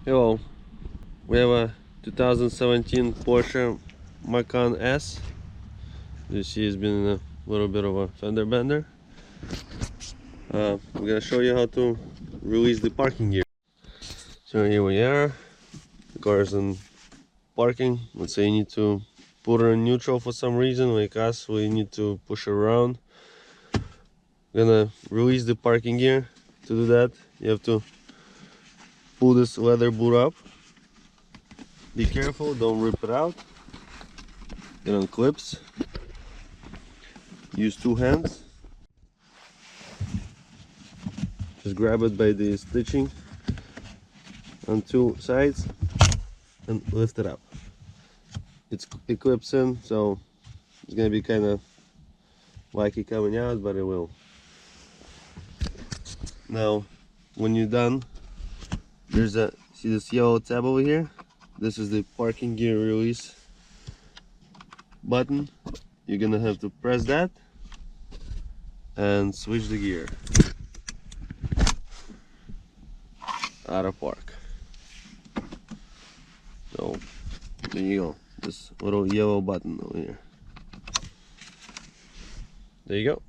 Hello, we have a 2017 Porsche Macan S. You see it's been a little bit of a fender bender. We're gonna show you how to release the parking gear. So here we are, the car is in parking. Let's say you need to put it in neutral for some reason, like us, we need to push it around. We're gonna release the parking gear. To do that, you have to pull this leather boot up. Be careful, don't rip it out. It unclips. Use two hands. Just grab it by the stitching on two sides and lift it up. It clips in, so it's gonna be kind of wacky coming out, but it will. Now, when you're done, there's a, see this yellow tab over here? This is the parking gear release button. You're gonna have to press that and switch the gear. Out of park. So there you go. This little yellow button over here. There you go.